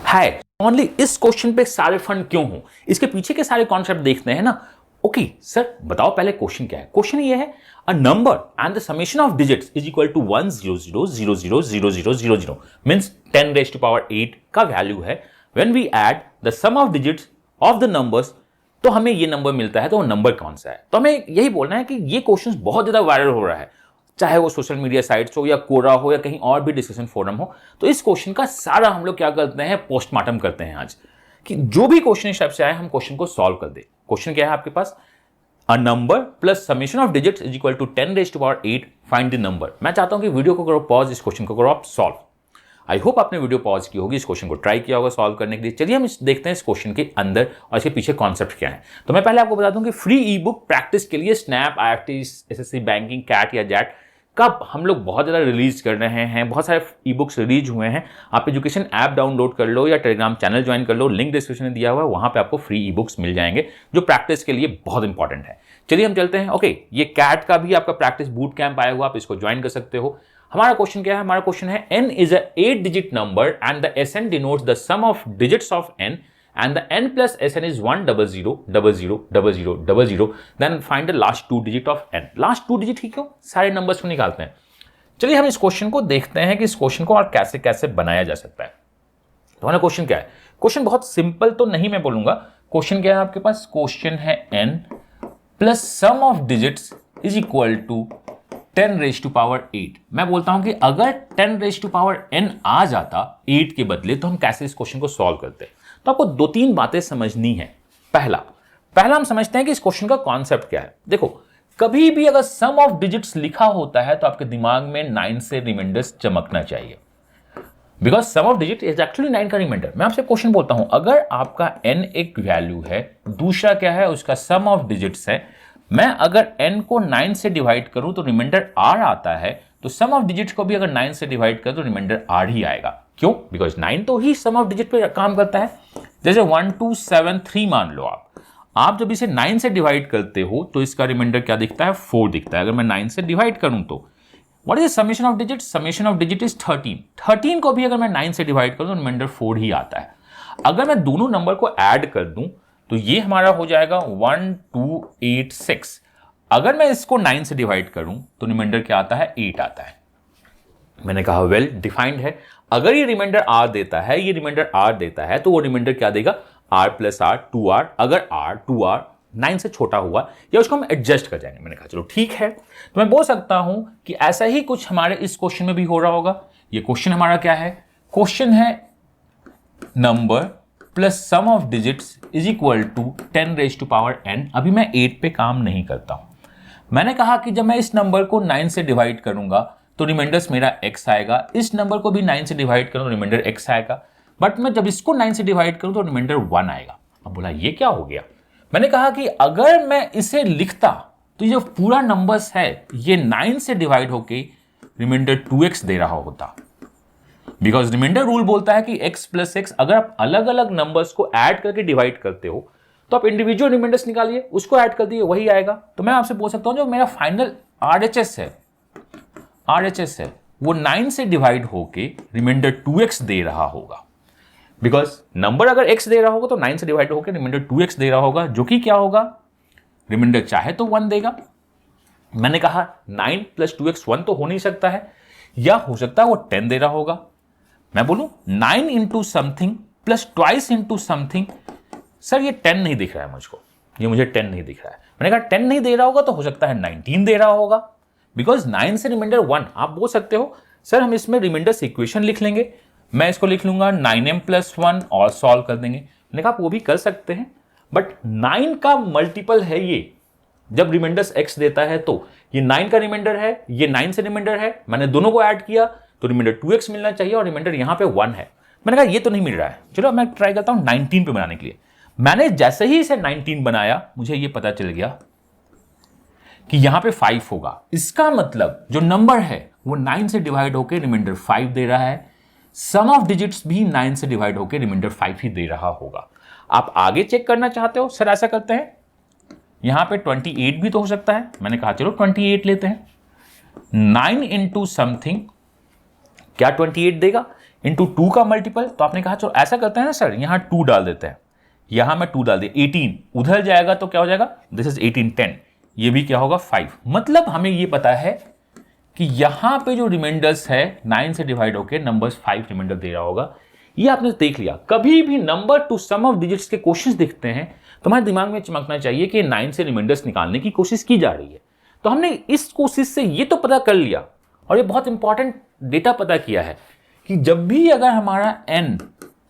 है ओनली इस क्वेश्चन पे सारे फंड क्यों हो, इसके पीछे के सारे कॉन्सेप्ट देखते हैं ना। ओके सर बताओ पहले क्वेश्चन क्या है। क्वेश्चन ये है a number and the summation of digits is equal to 100000000 means 10 raise to power 8 का वैल्यू है। When we add the sum of digits of the numbers तो हमें ये नंबर मिलता है, तो वो नंबर कौन सा है। तो हमें यही बोलना है कि ये क्वेश्चन बहुत ज्यादा वायरल हो रहा है, चाहे वो सोशल मीडिया साइट्स हो या कोरा हो या कहीं और भी डिस्कशन फोरम हो। तो इस क्वेश्चन का सारा हम लोग क्या करते हैं, पोस्टमार्टम करते हैं आज, कि जो भी क्वेश्चन इस टाइप से आए हम क्वेश्चन को सॉल्व कर दे। क्वेश्चन क्या है आपके पास, a number plus summation of digits is equal to 10 raise to power 8, find the number. मैं चाहता हूं कि वीडियो को करो पॉज, इस क्वेश्चन को करो आप सॉल्व। आई होप आपने वीडियो पॉज की होगी, इस क्वेश्चन को ट्राई किया होगा सॉल्व करने के लिए। चलिए हम देखते हैं इस क्वेश्चन के अंदर और इसके पीछे कॉन्सेप्ट क्या है। तो मैं पहले आपको बता दूं कि फ्री ई बुक प्रैक्टिस के लिए snap, IIFT, SSC banking, CAT या जैट का हम लोग बहुत ज़्यादा रिलीज कर रहे हैं। बहुत सारे ई बुक्स रिलीज हुए हैं। आप एजुकेशन ऐप डाउनलोड कर लो या टेलीग्राम चैनल ज्वाइन कर लो, लिंक डिस्क्रिप्शन में दिया हुआ है, वहां पे आपको फ्री ई बुक्स मिल जाएंगे जो प्रैक्टिस के लिए बहुत इंपॉर्टेंट है। चलिए हम चलते हैं। ओके ये कैट का भी आपका प्रैक्टिस बूट कैंप आया हुआ, आप इसको ज्वाइन कर सकते हो। हमारा क्वेश्चन क्या है, हमारा क्वेश्चन है n is a 8 digit number and the SN denotes the sum of digits of n and the n plus SN is 100000000, then find the last 2 digit of n। Last 2 digit ही क्यों, सारे numbers को निकालते हैं। चलिए हम इस question को देखते हैं कि इस क्वेश्चन को और कैसे कैसे बनाया जा सकता है। तो हमारा क्वेश्चन क्या है, क्वेश्चन बहुत सिंपल तो नहीं मैं बोलूंगा। क्वेश्चन क्या है आपके पास, क्वेश्चन है n plus sum of digits is equal to 10 raise to power 8। मैं बोलता हूं कि अगर 10 रेज़ टू पावर n आ जाता 8 के बदले तो हम कैसे इस क्वेश्चन को सॉल्व करते। तो आपको 2-3 बातें समझनी है। पहला हम समझते हैं कि इस क्वेश्चन का कॉन्सेप्ट क्या है। देखो कभी भी अगर सम ऑफ डिजिट्स लिखा होता है तो आपके दिमाग में 9 से रिमाइंडर्स चमकना चाहिए, because sum of digit is actually 9 का रिमाइंडर। मैं आपसे क्वेश्चन बोलता हूं, अगर आपका n एक वैल्यू है, दूसरा क्या है उसका सम ऑफ डिजिट्स है, मैं अगर n को 9 से डिवाइड करूं तो रिमाइंडर r आता है, तो सम ऑफ डिजिट्स को भी अगर 9 से डिवाइड करूं तो रिमाइंडर r ही आएगा। क्यों, बिकॉज 9 तो ही सम ऑफ डिजिट पे काम करता है। जैसे 1273 मान लो आप जब इसे 9 से डिवाइड करते हो तो इसका रिमाइंडर क्या दिखता है, 4 दिखता है। अगर मैं 9 से डिवाइड करूं तो what is summation of digit, summation of digit is 13 को भी अगर मैं 9 से डिवाइड करूं तो रिमाइंडर 4 ही आता है। अगर मैं दोनों नंबर को ऐड कर दूं तो ये हमारा हो जाएगा 1286। अगर मैं इसको 9 से डिवाइड करूं तो रिमाइंडर क्या आता है, 8 आता है। मैंने कहा वेल डिफाइंड है। अगर ये रिमाइंडर r देता है, ये रिमाइंडर r देता है, तो वो रिमाइंडर क्या देगा, r प्लस r 2r। अगर r 2r 9 से छोटा हुआ या उसको हम एडजस्ट कर जाएंगे। मैंने कहा चलो ठीक है। तो मैं बोल सकता हूं कि ऐसा ही कुछ हमारे इस क्वेश्चन में भी हो रहा होगा। ये क्वेश्चन हमारा क्या है, क्वेश्चन है number plus sum of digits is equal to 10 raise to power n। अभी मैं 8 पे काम नहीं करता हूं। मैंने कहा कि जब मैं इस नंबर को 9 से डिवाइड करूंगा तो रिमाइंडर्स मेरा x आएगा, इस नंबर को भी 9 से डिवाइड करूं तो रिमाइंडर x आएगा, बट मैं जब इसको 9 से डिवाइड करूं तो रिमाइंडर 1 आएगा। अब बोला ये क्या हो गया। मैंने कहा कि अगर मैं इसे लिखता तो ये जो पूरा नंबर्स है ये 9 से डिवाइड होके रिमाइंडर 2x दे रहा होता, बिकॉज रिमाइंडर रूल बोलता है कि x प्लस x अगर आप अलग अलग नंबर्स को ऐड करके डिवाइड करते हो तो आप इंडिविजुअल रिमाइंडर्स निकालिए, उसको ऐड कर दिए, वही आएगा। तो मैं आपसे बोल सकता हूं जो मेरा फाइनल RHS है वो 9 से डिवाइड होके रिमाइंडर 2x दे रहा होगा, बिकॉज नंबर अगर x दे रहा होगा तो 9 से डिवाइड होकर रिमाइंडर 2x दे रहा होगा, जो कि क्या होगा, रिमाइंडर चाहे तो 1 देगा। मैंने कहा 9 प्लस 2x 1 तो हो नहीं सकता है, या हो सकता है वो 10 दे रहा होगा। मैं बोलूं 9 into something plus twice into something, sir ये 10 नहीं दिख रहा है मुझको, ये मुझे 10 नहीं दिख रहा है। मैंने कहा 10 नहीं दे रहा होगा तो हो सकता है 19 दे रहा होगा, बिकॉज 9 से रिमाइंडर 1। आप बोल सकते हो सर हम इसमें रिमाइंडर इक्वेशन लिख लेंगे, मैं इसको लिख लूंगा 9m प्लस 1 और सॉल्व कर देंगे। मैंने कहा आप वो भी कर सकते हैं, बट 9 का मल्टीपल है ये, जब रिमाइंडर्स x देता है तो ये 9 का रिमाइंडर है, ये 9 से रिमाइंडर है, मैंने दोनों को ऐड किया तो रिमाइंडर 2x मिलना चाहिए और रिमाइंडर यहां पे 1 है। मैंने कहा ये तो नहीं मिल रहा है, चलो मैं ट्राई करता हूं 19 पे बनाने के लिए। मैंने जैसे ही इसे 19 बनाया मुझे ये पता चल गया कि यहां पे 5 होगा। इसका मतलब जो नंबर है वो 9 से डिवाइड होकर रिमाइंडर 5 दे रहा है, सम ऑफ डिजिट्स भी 9 से डिवाइड होकर रिमाइंडर 5 ही दे रहा होगा। आप आगे चेक करना चाहते हो, सर ऐसा करते हैं यहां पे 28 भी तो हो सकता है। मैंने कहा चलो 28 लेते हैं, 9 इंटू समथिंग क्या 28 देगा, इंटू 2 का मल्टीपल, तो आपने कहा चलो ऐसा करते हैं ना सर, यहां 2 डाल देते हैं, यहां मैं 2 डाल दिया, 18 उधर जाएगा तो क्या हो जाएगा, दिस इज 18, 10, ये भी क्या होगा 5। मतलब हमें ये पता है कि यहां पे जो रिमाइंडर्स है 9 से डिवाइड होकर नंबर्स 5 रिमाइंडर दे रहा होगा। ये आपने देख लिया। कभी भी number to sum of digits के क्वेश्चंस दिखते हैं तो हमारे दिमाग में चमकना चाहिए कि 9 से रिमाइंडर्स निकालने की कोशिश की जा रही है। तो हमने इस कोशिश से ये तो पता कर लिया, और ये बहुत इंपॉर्टेंट डेटा पता किया है कि जब भी अगर हमारा n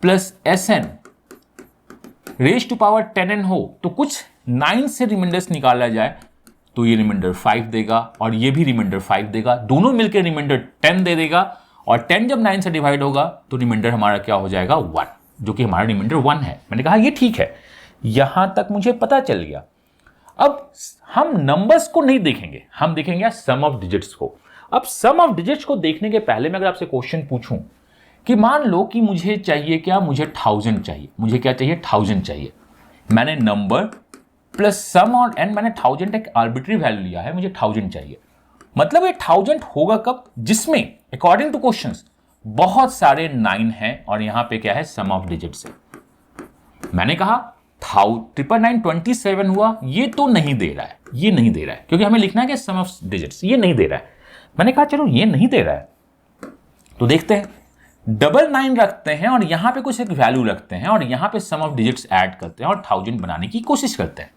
plus S N raise to power 10n हो तो कुछ 9 से रिमाइंडर्स निकाला जाए तो ये रिमाइंडर 5 देगा और ये भी रिमाइंडर 5 देगा, दोनों मिलकर रिमाइंडर 10 दे देगा, और 10 जब 9 से डिवाइड होगा तो रिमाइंडर हमारा क्या हो जाएगा 1, जो कि हमारा रिमाइंडर 1 है। मैंने कहा ये ठीक है, यहां तक मुझे पता चल गया। अब हम नंबर्स को नहीं देखेंगे, हम देखेंगे सम ऑफ डिजिट्स को। अब सम ऑफ डिजिट्स को देखने के पहले मैं अगर आपसे क्वेश्चन पूछूं कि मान लो कि मुझे चाहिए क्या, मुझे 1000 चाहिए, मुझे क्या चाहिए 1000 चाहिए, मैंने नंबर प्लस सम और n, मैंने 1000 एक आर्बिट्री वैल्यू लिया है, मुझे 1000 चाहिए। मतलब ये 1000 होगा कब, जिसमें अकॉर्डिंग टू क्वेश्चंस बहुत सारे 9 हैं और यहां पे क्या है सम ऑफ डिजिट्स है। मैंने कहा 99927 हुआ, ये तो नहीं दे रहा है, ये नहीं दे रहा है, क्योंकि हमें लिखना है कि सम ऑफ डिजिट्स, ये नहीं दे रहा है। मैंने कहा चलो ये नहीं दे रहा है तो देखते हैं, 99 रखते हैं और यहां पे कुछ एक वैल्यू रखते हैं और यहां पे सम ऑफ डिजिट्स ऐड करते हैं और 1000 बनाने की कोशिश करते हैं।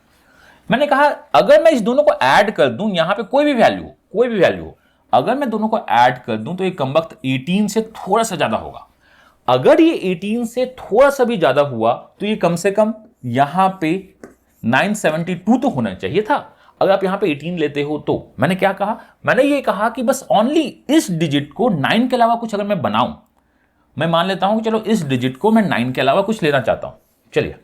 मैंने कहा अगर मैं इस दोनों को ऐड कर दूं, यहां पे कोई भी वैल्यू हो, अगर मैं दोनों को ऐड कर दूं तो ये कमबख्त 18 से थोड़ा सा ज्यादा होगा। अगर ये 18 से थोड़ा सा भी ज्यादा हुआ तो ये कम से कम यहां पे 972 तो होना चाहिए था। अगर आप यहां पे 18 लेते हो तो मैंने क्या कहा, मैंने ये कहा कि बस ओनली इस डिजिट को 9 के अलावा कुछ अगर मैं बनाऊं, मैं मान लेता हूं कि चलो इस डिजिट को मैं 9 के अलावा कुछ लेना चाहता हूं। चलिए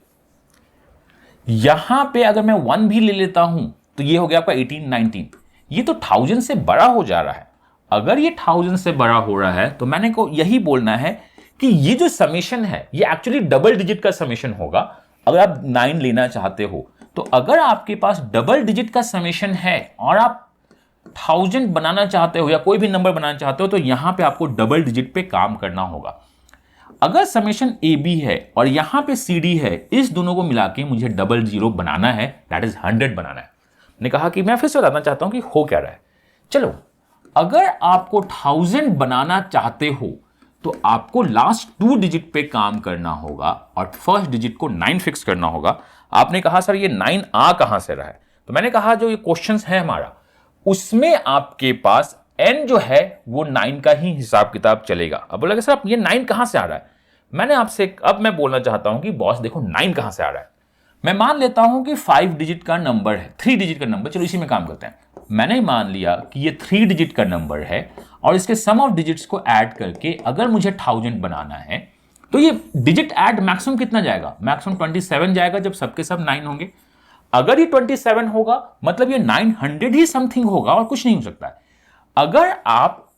यहां पे अगर मैं 1 भी ले लेता हूं तो ये हो गया आपका 18, 19, ये तो 1000 से बड़ा हो जा रहा है। अगर ये 1000 से बड़ा हो रहा है तो मैंने को यही बोलना है कि ये जो समेशन है ये एक्चुअली डबल डिजिट का समेशन होगा। अगर आप 9 लेना चाहते हो तो अगर आपके पास डबल डिजिट का समेशन है और आप 1000 बनाना चाहते हो या कोई भी नंबर बनाना चाहते हो तो यहां पे आपको डबल डिजिट पे काम करना होगा। अगर समेशन ए बी है और यहां पे सी डी है, इस दोनों को मिला के मुझे डबल जीरो बनाना है, दैट इज 100 बनाना है। मैंने कहा कि मैं फिर से बताना चाहता हूं कि हो क्या रहा है। चलो अगर आपको 1000 बनाना चाहते हो तो आपको लास्ट 2 डिजिट पे काम करना होगा और फर्स्ट डिजिट को 9 फिक्स करना होगा। आपने कहा सर ये 9 आ कहां से रहा है, तो मैंने कहा जो ये क्वेश्चंस है हमारा उसमें आपके पास n जो है वो 9 का ही हिसाब किताब चलेगा। अब बोला सर ये 9 कहां से आ रहा है, मैंने आपसे अब मैं बोलना चाहता हूं कि बॉस देखो 9 कहां से आ रहा है। मैं मान लेता हूं कि 5 डिजिट का नंबर है, 3 डिजिट का नंबर, चलो इसी में काम करते हैं। मैंने मान लिया कि ये 3 डिजिट का नंबर है और इसके सम ऑफ डिजिट्स को ऐड करके अगर मुझे 1000 बनाना है तो ये डिजिट ऐड मैक्सिमम कितना जाएगा, मैक्सिमम 27 जाएगा जब सबके सब 9 होंगे। अगर ये 27 होगा मतलब ये 900 ही समथिंग होगा और कुछ नहीं हो सकता है। अगर आप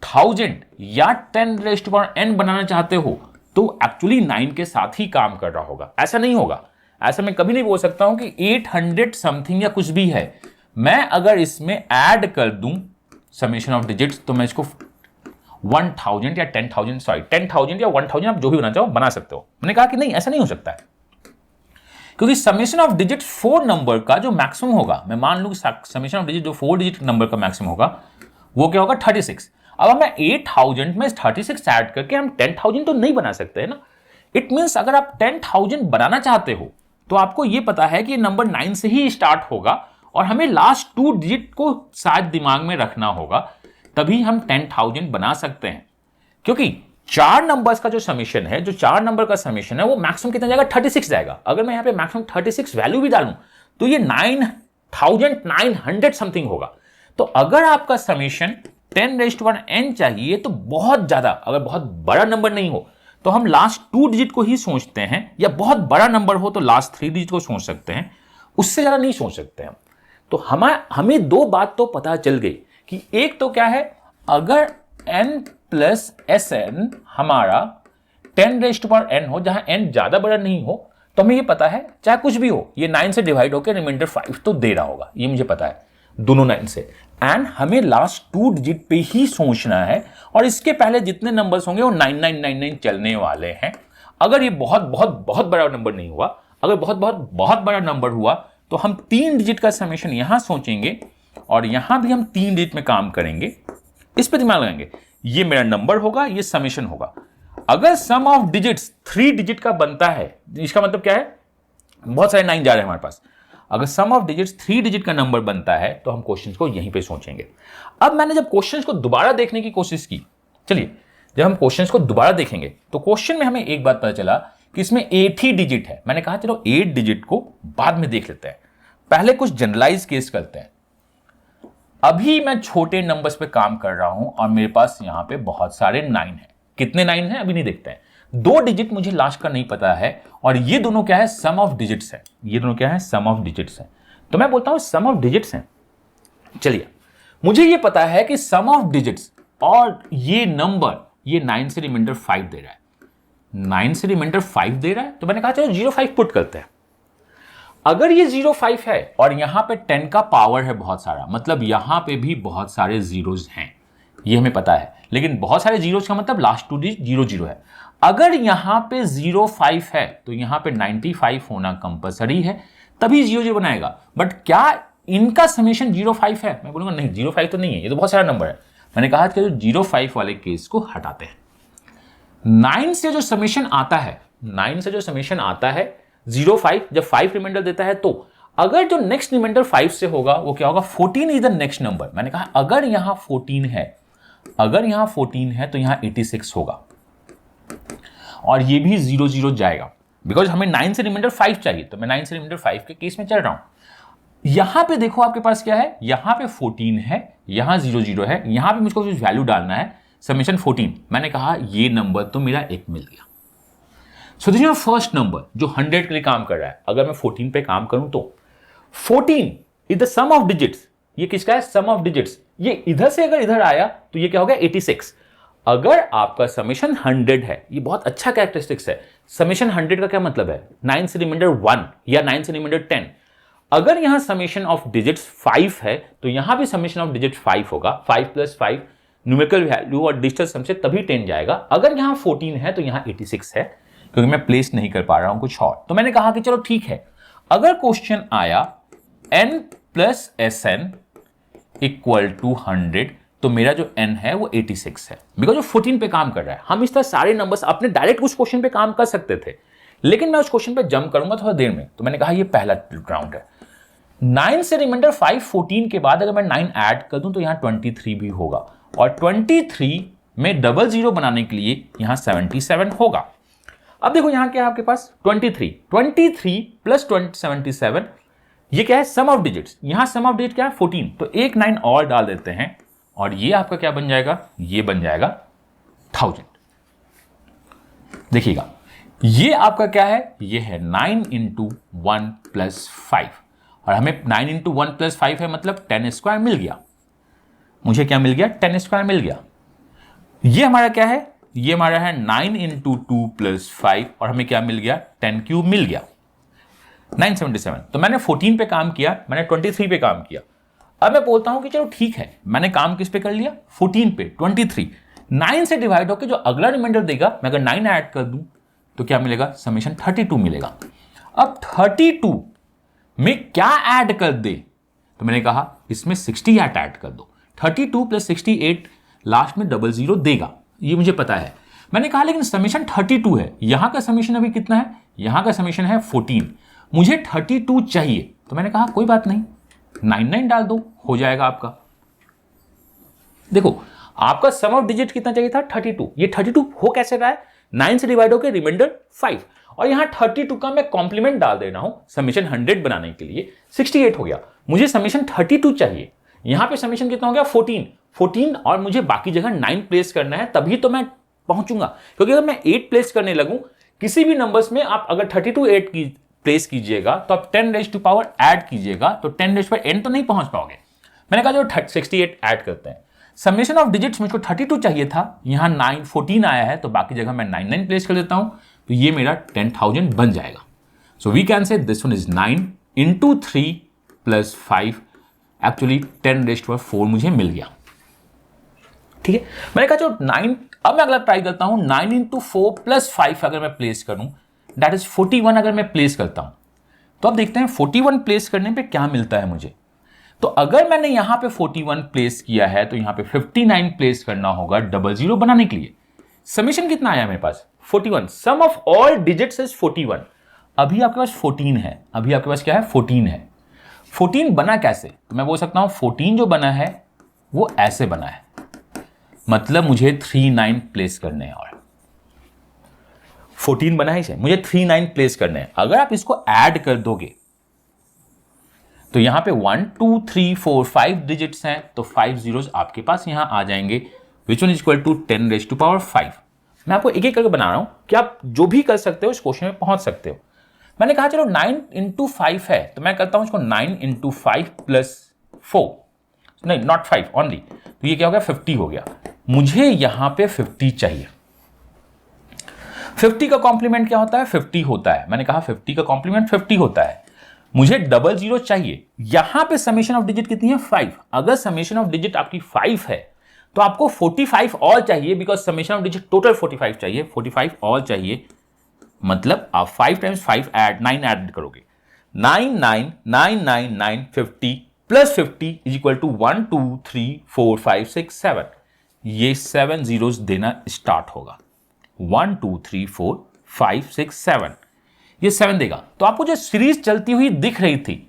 1000 या 10n बनाना चाहते हो तो एक्चुअली 9 के साथ ही काम कर रहा होगा, ऐसा नहीं होगा। ऐसा मैं कभी नहीं बोल सकता हूं कि 800 समथिंग या कुछ भी है, मैं अगर इसमें ऐड कर दूं समेशन ऑफ डिजिट्स तो मैं इसको 1000 या 10,000 सॉरी 10,000 या 1000 आप जो भी बना चाहो बना सकते हो। मैंने कहा कि नहीं ऐसा नहीं हो सकता है, क्योंकि समेशन ऑफ डिजिट 4 नंबर का जो मैक्सिमम होगा, मैं मान लूं समेशन ऑफ डिजिट जो 4 डिजिट नंबर का मैक्सिमम होगा वो क्या होगा 36। अब मैं 8000 में 36 ऐड करके हम 10,000 तो नहीं बना सकते है ना। इट मींस अगर आप 10,000 बनाना चाहते हो तो आपको यह पता है कि नंबर 9 से ही स्टार्ट होगा और हमें लास्ट 2 डिजिट को शायद दिमाग में रखना होगा, तभी हम 10,000 बना सकते हैं। क्योंकि 4 नंबर्स का जो समेशन है, जो 4 नंबर का समेशन है वो मैक्सिमम कितना जाएगा 36 जाएगा। अगर मैं यहां पे मैक्सिमम 36 वैल्यू भी डालूं तो ये 9,900 समथिंग होगा। तो अगर आपका समेशन 10n चाहिए तो बहुत ज्यादा, अगर बहुत बड़ा नंबर नहीं हो तो हम लास्ट 2 डिजिट को ही सोचते हैं, या बहुत बड़ा नंबर हो तो लास्ट 3 डिजिट को सोच सकते हैं, उससे ज्यादा नहीं सोच सकते हैं। तो हमें 2 बात तो पता चल गई कि एक तो क्या है, अगर n प्लस Sn हमारा 10n हो, जहां n ज्यादा बड़ा नहीं हो, तो हमें यह पता है चाहे कुछ भी हो ये 9 से डिवाइड होकर रिमाइंडर 5 तो दे रहा होगा, ये मुझे पता है दोनों 9 से। एंड हमें लास्ट 2 डिजिट पे ही सोचना है, और इसके पहले जितने नंबर्स होंगे वो 9999 चलने वाले हैं। अगर ये बहुत बहुत बहुत बड़ा नंबर नहीं हुआ, अगर बहुत बहुत बहुत बड़ा नंबर हुआ, तो हम 3 डिजिट का समेशन यहां सोचेंगे और यहां भी हम 3 डिजिट में काम करेंगे। इस पे दिमाग लगाएंगे, ये मेरा नंबर होगा, ये समेशन होगा। अगर सम ऑफ डिजिट्स 3 डिजिट का बनता है, इसका मतलब क्या है, बहुत सारे 9 जा रहे हैं हमारे पास। अगर सम ऑफ डिजिट्स 3 डिजिट का नंबर बनता है तो हम क्वेश्चंस को यहीं पे सोचेंगे। अब मैंने जब क्वेश्चंस को दोबारा देखने की कोशिश की, चलिए जब हम क्वेश्चंस को दोबारा देखेंगे तो क्वेश्चन में हमें एक बात पता चला कि इसमें 8 ही डिजिट है। मैंने कहा चलो 8 डिजिट को बाद में देख लेते हैं, पहले कुछ जनरलाइज केस करते हैं। अभी मैं छोटे नंबर्स पे काम कर रहा हूं और मेरे पास यहां पे बहुत सारे 9 हैं। कितने 9 हैं अभी नहीं देखते हैं, 2 डिजिट मुझे लास्ट का नहीं पता है, और ये दोनों क्या है, सम ऑफ डिजिट्स है। ये दोनों क्या है, सम ऑफ डिजिट्स है। तो मैं बोलता हूं सम ऑफ डिजिट्स हैं। चलिए मुझे ये पता है कि सम ऑफ डिजिट्स, और ये नंबर ये 9 से रिमाइंडर 5 दे रहा है, 9 से रिमाइंडर 5 दे रहा है। तो मैंने कहा चलो 05 पुट करते हैं। अगर ये 05 है और यहां पे 10 का पावर है बहुत सारा, मतलब यहां पे भी बहुत सारे जीरोज हैं, ये हमें पता है। लेकिन बहुत सारे जीरोज का मतलब लास्ट 2 डिजिट 00 है। अगर यहां पे 05 है तो यहां पे 95 होना कंपलसरी है, तभी 00 बनाएगा। बट क्या इनका समेशन 05 है? मैं बोलूंगा नहीं, 05 तो नहीं है, ये तो बहुत सारा नंबर है। मैंने कहा कि जो 05 वाले केस को हटाते हैं। 9 से जो समेशन आता है, 9 से जो समेशन आता है 05, जब 5 रिमाइंडर देता है, तो अगर जो नेक्स्ट रिमाइंडर 5 से होगा वो क्या होगा, 14 इज द नेक्स्ट नंबर। मैंने कहा अगर यहां 14 है, अगर यहां 14 है तो यहां 86 होगा, और ये भी 00 जाएगा, बिकॉज हमें 9 से रिमाइंडर 5 चाहिए। तो मैं 9 से रिमाइंडर 5 के केस में चल रहा हूं। यहां पे देखो आपके पास क्या है, यहां पे 14 है, यहां 00 है, यहां पे मुझको कुछ वैल्यू डालना है, समेशन 14। मैंने कहा ये नंबर तो मेरा 1 मिल गया। So this is first number जो 100 के लिए काम कर रहा है। अगर मैं 14 पे काम करूं तो 14 is the sum of digits. ये किसका है, सम ऑफ डिजिट्स। ये इधर से अगर इधर आया तो ये क्या हो गया, 86। अगर आपका समेशन 100 है, ये बहुत अच्छा कैरेक्टरिस्टिक्स है। समेशन 100 का क्या मतलब है, 9 से रिमाइंडर 1 या 9 से रिमाइंडर 10। अगर यहां समेशन ऑफ डिजिट्स 5 है तो यहां भी समेशन ऑफ डिजिट 5 होगा। 5 + 5 न्यूमेरिकल वैल्यू और डिजिटल सम से तभी 10 जाएगा। अगर यहां 14 है तो यहां 86 है, क्योंकि मैं प्लेस नहीं कर पा रहा हूं कुछ और। तो मैंने कहा कि चलो ठीक है, अगर क्वेश्चन आया n + Sn = 100, तो मेरा जो n है वो 86 है, बिकॉज वो 14 पे काम कर रहा है। हम इस तरह सारे नंबर्स अपने डायरेक्ट उस क्वेश्चन पे काम कर सकते थे, लेकिन मैं उस क्वेश्चन पे जंप करूंगा थोड़ा देर में। तो मैंने कहा ये पहला राउंड है। 9 से रिमाइंडर 5 14 के बाद अगर मैं 9 ऐड कर दूं तो यहां 23 भी होगा, और 23 में 00 बनाने के लिए यहां 77 होगा। अब देखो यहां क्या है आपके पास, 23 + 77, ये क्या है, सम ऑफ डिजिट्स। यहां सम ऑफ डिजिट क्या है, 14। तो एक 9 और डाल देते हैं, और ये आपका क्या बन जाएगा, ये बन जाएगा 1000। देखिएगा ये आपका क्या है, ये है 9 × 1 + 5, और हमें 9 × 1 + 5 है, मतलब 10² मिल गया। मुझे क्या मिल गया, 10² मिल गया। ये हमारा क्या है, ये हमारा है 9 × 2 + 5, और हमें क्या मिल गया, 10³ मिल गया, 977। तो मैंने 14 पे काम किया, मैंने 23 पे काम किया। अब मैं बोलता हूं कि चलो ठीक है, मैंने काम किस पे कर लिया, 14 पे। 23 9 से डिवाइड होकर जो अगला रिमाइंडर देगा, मैं अगर 9 ऐड कर दूं तो क्या मिलेगा, समेशन 32 मिलेगा। अब 32 में क्या ऐड कर दे, तो मैंने कहा इसमें 68 ऐड कर दो। 32 + 68 लास्ट में 00 देगा, ये मुझे पता है। मैंने कहा लेकिन समेशन 32 है, यहां का समेशन अभी कितना है, यहां का समेशन है 14, मुझे 32 चाहिए। तो मैंने कहा कोई बात नहीं, 99 डाल दो, हो जाएगा आपका। देखो आपका सम ऑफ डिजिट कितना चाहिए था, 32। ये 32 हो कैसे रहा है, 9 से डिवाइड होकर रिमाइंडर 5, और यहां 32 का मैं कॉम्प्लीमेंट डाल दे रहा हूं समेशन 100 बनाने के लिए, 68 हो गया। मुझे समेशन 32 चाहिए, यहां पे समेशन कितना हो गया, 14, और मुझे बाकी जगह 9 प्लेस करना है, तभी तो मैं पहुंचूंगा। क्योंकि अगर मैं 8 प्लेस करने लगूं किसी भी नंबर्स में, आप अगर 32 8 की प्लेस कीजिएगा तो आप 10⁻⁴ ऐड कीजिएगा, तो 10⁻n तो नहीं पहुंच पाओगे। मैंने कहा जो 68 ऐड करते हैं। समेशन ऑफ डिजिट्स मुझको 32 चाहिए था, यहां 14 आया है, तो बाकी जगह मैं 9 प्लेस कर देता हूं, तो ये मेरा 10,000 बन जाएगा। So we can say this one is 9 × 3 + 5, actually 10⁴ मुझे मिल गया। ठीक है, मैंने कहा जो 9, अब मैं अगला ट्राई करता हूं 9 × 4 + 5 अगर मैं प्लेस करूं, दैट इज 41 अगर मैं प्लेस करता हूं, तो अब देखते हैं 41 प्लेस करने पे क्या मिलता है मुझे। तो अगर मैंने यहां पे 41 प्लेस किया है तो यहां पे 59 प्लेस करना होगा 00 बनाने के लिए। समेशन कितना आया मेरे पास 41, सम ऑफ ऑल डिजिट्स इज 41। अभी आपके पास 14 है, अभी आपके पास क्या है 14 है। 14 बना कैसे, तो मैं बोल सकता हूं 14 जो बना है वो ऐसे बना है, मतलब मुझे 39 प्लेस करने हैं और 14 बना है, मुझे 39 प्लेस करने हैं। अगर आप इसको ऐड कर दोगे तो यहां पे 1 2 3 4 5 डिजिट्स हैं, तो 5 zeros आपके पास यहां आ जाएंगे, which one is equal to 10⁵5। मैं आपको एक एक करके बना रहा हूं कि आप जो भी कर सकते हो इस क्वेश्चन में पहुंच सकते हो। मैंने कहा चलो 9 × 5 है, तो मैं करता हूं इसको 9 × 5 + 4, नहीं नॉट 5 ओनली, तो ये क्या हो गया 50 हो गया। मुझे यहां पे 50 चाहिए। 50 का कॉम्प्लीमेंट क्या होता है 50 होता है, मैंने कहा 50 का कॉम्प्लीमेंट 50 होता है। मुझे 00 चाहिए, यहां पे समेशन ऑफ डिजिट कितनी है 5। अगर समेशन ऑफ डिजिट आपकी 5 है तो आपको 45 और चाहिए, because summation of digit total 45 चाहिए, 45 और चाहिए, मतलब आप 5 × 5 ऐड 9 ऐड करोगे, 9 9 9 9 9 50 + 50 इज इक्वल टू 1 2 3 4 5 6 7। ये 7 zeros देना स्टार्ट होगा, 1 2 3 4 5 6 7, ये 7 देगा। तो आपको जो सीरीज चलती हुई दिख रही थी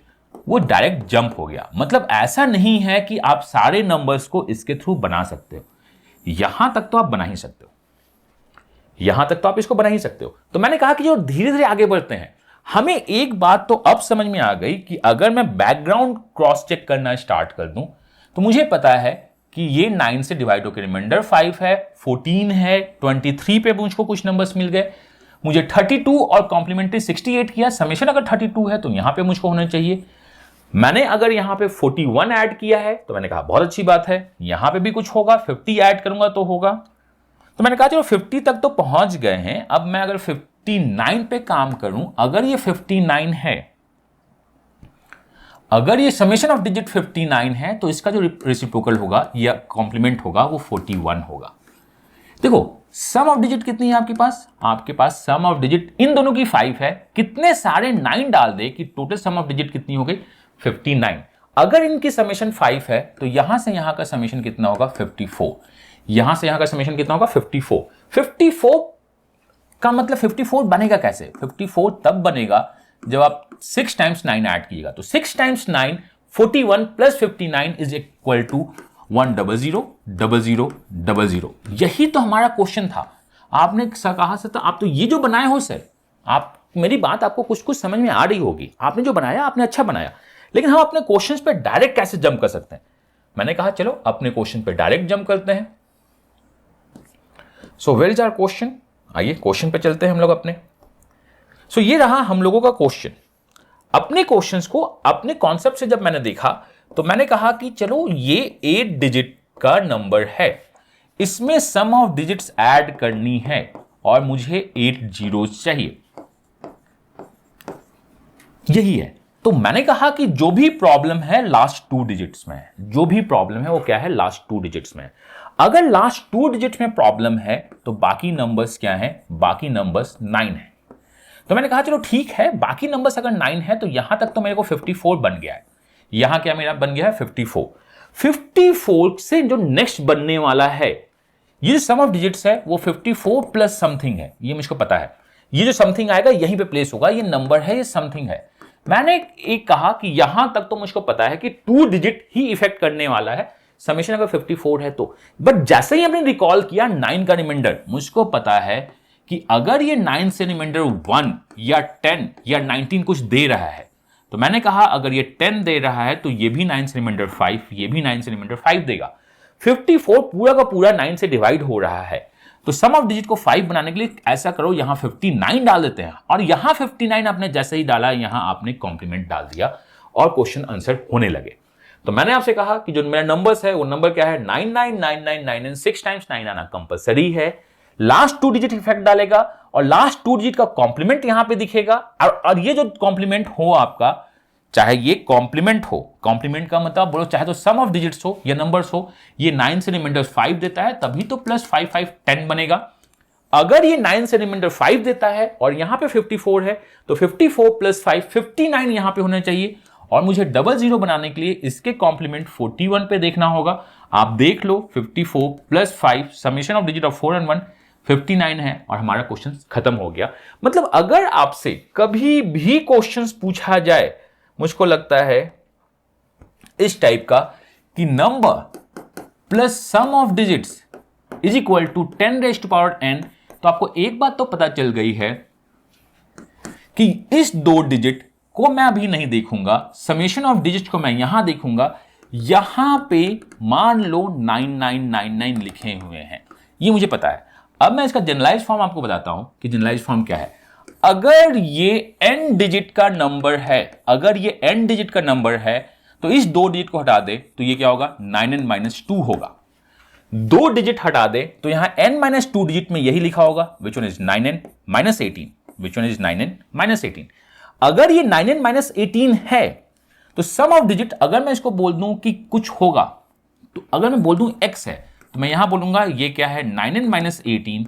वो डायरेक्ट जंप हो गया। मतलब ऐसा नहीं है कि आप सारे नंबर्स को इसके थ्रू बना सकते हो, यहां तक तो आप बना ही सकते हो, यहां तक तो आप इसको बना ही सकते हो। तो मैंने कहा कि जो धीरे धीरे आगे बढ़ते हैं, हमें एक बात तो अब समझ में आ गई कि अगर मैं बैकग्राउंड क्रॉस चेक करना स्टार्ट कर दूं तो मुझे पता है कि ये 9 से डिवाइड होकर रिमाइंडर 5 है, 14 है, 23 पे मुझको कुछ नंबर्स मिल गए, मुझे 32 और कॉम्प्लीमेंट्री 68 किया, समेशन अगर 32 है तो यहां पे मुझको होना चाहिए। मैंने अगर यहां पे 41 ऐड किया है तो मैंने कहा बहुत अच्छी बात है, यहां पे भी कुछ होगा, 50 ऐड करूंगा तो होगा। तो मैंने कहा चलो 50 तक तो पहुंच गए हैं, अब मैं अगर 59 पे काम करूं, अगर ये 59 है, अगर ये समेशन ऑफ डिजिट 59 है तो इसका जो रेसिप्रोकल होगा या कॉम्प्लीमेंट होगा वो 41 होगा। देखो सम ऑफ डिजिट कितनी है आपके पास, आपके पास सम ऑफ डिजिट इन दोनों की 5 है, कितने सारे 9 डाल दे कि टोटल सम ऑफ डिजिट कितनी हो गई 59। अगर इनकी समेशन 5 है तो यहां से यहां का समेशन कितना होगा 54, यहां से यहां का समेशन कितना होगा 54। 54 का मतलब 54 बनेगा कैसे, 54 तब बनेगा जब आप 6 × 9 ऐड कीजिएगा, तो 6 × 9 41 + 59 इज इक्वल टू 100 00 00। यही तो हमारा क्वेश्चन था। आपने कहा था आप तो ये जो बनाए हो सर, आप मेरी बात आपको कुछ कुछ समझ में आ रही होगी, आपने जो बनाया आपने अच्छा बनाया, लेकिन हम अपने क्वेश्चंस पे डायरेक्ट कैसे जंप कर सकते हैं। मैंने कहा चलो अपने क्वेश्चन पे डायरेक्ट जंप करते हैं। So where is our question, आइए क्वेश्चन पे चलते हैं हम लोग अपने। सो ये रहा हम लोगों का क्वेश्चन। अपने क्वेश्चंस को अपने कॉन्सेप्ट से जब मैंने देखा तो मैंने कहा कि चलो ये 8 डिजिट का नंबर है, इसमें सम ऑफ डिजिट्स ऐड करनी है और मुझे 8 zeros चाहिए, यही है। तो मैंने कहा कि जो भी प्रॉब्लम है लास्ट 2 डिजिट्स में है, जो भी प्रॉब्लम है वो क्या है लास्ट 2 डिजिट्स में। अगर लास्ट 2 डिजिट्स में प्रॉब्लम है तो बाकी नंबर्स क्या है, बाकी नंबर्स 9 है। तो मैंने कहा चलो ठीक है, बाकी नंबर्स अगर 9 है तो यहां तक तो मेरे को 54 बन गया है, यहां क्या मेरा बन गया है 54। 54 से जो नेक्स्ट बनने वाला है, ये सम ऑफ डिजिट्स है वो 54 प्लस समथिंग है, ये मुझको पता है। ये जो समथिंग आएगा यहीं पे प्लेस होगा, ये नंबर है, ये समथिंग है। मैंने एक कहा कि यहां तक तो मुझको पता है कि 2 डिजिट ही इफेक्ट करने वाला है, समेशन अगर 54 है तो। बट जैसे ही हमने रिकॉल किया 9 का रिमाइंडर, मुझको पता है कि अगर ये 9 से रिमाइंडर 1 या 10 या 19 कुछ दे रहा है, तो मैंने कहा अगर ये 10 दे रहा है तो ये भी 9 से रिमाइंडर 5, ये भी 9 से रिमाइंडर 5 देगा। 54 पूरा का पूरा 9 से डिवाइड हो रहा है, तो सम ऑफ डिजिट को 5 बनाने के लिए ऐसा करो यहां 59 डाल देते हैं, और यहां 59 आपने जैसे ही डाला यहां आपने कॉम्प्लीमेंट डाल दिया और क्वेश्चन आंसर होने लगे। तो मैंने आपसे कहा कि जो मेरा नंबर्स है वो नंबर क्या है 999999, 6 × 9 आना कंपलसरी है। लास्ट 2 डिजिट इफेक्ट डालेगा और लास्ट 2 डिजिट का कॉम्प्लीमेंट यहां पे दिखेगा, और ये जो कॉम्प्लीमेंट हो आपका चाहे ये कॉम्प्लीमेंट हो, कॉम्प्लीमेंट का मतलब बोलो चाहे तो सम ऑफ डिजिट्स हो या नंबर्स हो, ये 9 से रिमाइंडर 5 देता है तभी तो प्लस 5 5 10 बनेगा। अगर ये 9 से रिमाइंडर 5 देता है और यहां पे 54 है तो 54 प्लस 5 59 यहां पे होना चाहिए, और मुझे डबल जीरो बनाने के लिए इसके कॉम्प्लीमेंट 41 पे देखना होगा। आप देख लो 54 plus 5 summation of digit of 4 and 1 59 है और हमारा क्वेश्चन खत्म हो गया। मतलब अगर आपसे कभी भी क्वेश्चन पूछा जाए, मुझको लगता है इस टाइप का कि number plus sum of digits is equal to 10 raise to power n, तो आपको एक बात तो पता चल गई है कि इस दो डिजिट को मैं अभी नहीं देखूंगा, समेशन ऑफ डिजिट को मैं यहां देखूंगा। यहां पे मान लो 9999 लिखे हुए हैं, ये मुझे पता है। अब मैं इसका जनरलाइज फॉर्म आपको बताता हूं कि जनरलाइज फॉर्म क्या है। अगर ये n डिजिट का नंबर है, अगर ये n डिजिट का नंबर है तो इस दो डिजिट को हटा दे तो ये क्या होगा, 9n-2 होगा। दो डिजिट हटा दे तो यहां n-2 डिजिट में यही लिखा होगा, विच one is 9n-18, which one is 9n-18। अगर ये 9n-18 है तो सम ऑफ डिजिट, अगर मैं इसको बोल दूं कि कुछ होगा, तो अगर मैं बोल दूं x है तो मैं यहां बोलूंगा ये क्या है, 9n-18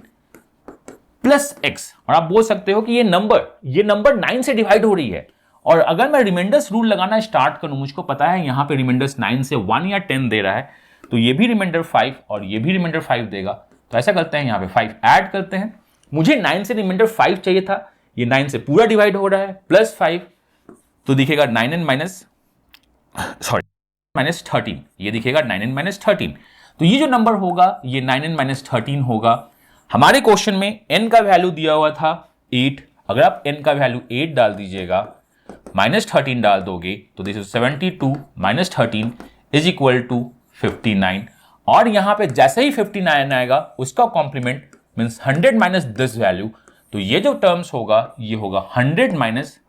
प्लस x, और आप बोल सकते हो कि ये नंबर 9 से डिवाइड हो रही है। और अगर मैं रिमाइंडर्स रूल लगाना स्टार्ट करूं, मुझको पता है यहां पे रिमाइंडर्स 9 से 1 या 10 दे रहा है, तो ये भी रिमाइंडर 5 और ये भी रिमाइंडर 5 देगा। तो ऐसा करते हैं, यहां पे 5 ऐड करते हैं। मुझे 9 से रिमाइंडर 5 चाहिए था, ये 9 से पूरा डिवाइड हो रहा है, प्लस 5 तो दिखेगा 9n-13, ये दिखेगा 9n-13। तो ये जो नंबर होगा ये 9n-13 होगा। हमारे क्वेश्चन में n का वैल्यू दिया हुआ था 8, अगर आप n का वैल्यू 8 डाल दीजिएगा, -13 डाल दोगे तो this is 72 -13 is equal to 59, और यहां पे जैसे ही 59 आएगा उसका complement means 100 minus this value, तो ये जो टर्म्स होगा ये होगा 100 माइनस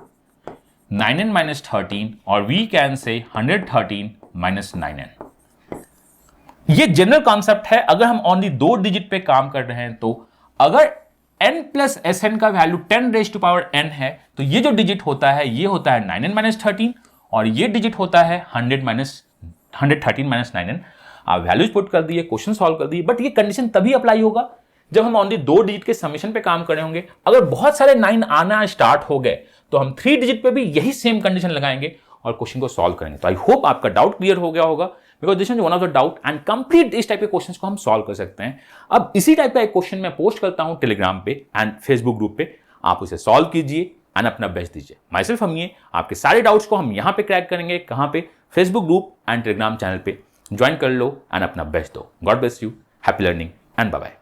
9n-13, और वी कैन से 113 माइनस 9n। ये जनरल कॉन्सेप्ट है। अगर हम ओनली दो डिजिट पे काम कर रहे हैं तो अगर n प्लस Sn का value 10 raise to power n है तो ये जो डिजिट होता है ये होता है 9n-13, और ये डिजिट होता है 113 माइनस 9n। आप वैल्यूज पुट कर दिए, क्वेश्चन सॉल्व कर दिए, बट ये कंडीशन तभी अप्लाई होगा जब हम ओनली दो डिजिट के समेशन पे काम कर रहे होंगे। अगर बहुत सारे 9 आना स्टार्ट हो गए तो हम 3 डिजिट पे भी यही सेम कंडीशन लगाएंगे और क्वेश्चन को सॉल्व करेंगे। तो आई होप आपका डाउट क्लियर हो गया होगा, because this is one of the doubt and complete इस टाइप के क्वेश्चंस को हम सॉल्व कर सकते हैं। अब इसी टाइप का एक क्वेश्चन मैं पोस्ट करता हूं टेलीग्राम पे एंड फेसबुक ग्रुप पे, आप उसे सॉल्व कीजिए एंड अपना बेस्ट दीजिए। माई सेल्फ हमिए, आपके सारे डाउट्स को हम यहां पे क्रैक करेंगे। कहां पे? Facebook group and Telegram channel पे ज्वाइन कर लो एंड अपना बेस्ट दो। God bless you, happy learning and bye bye.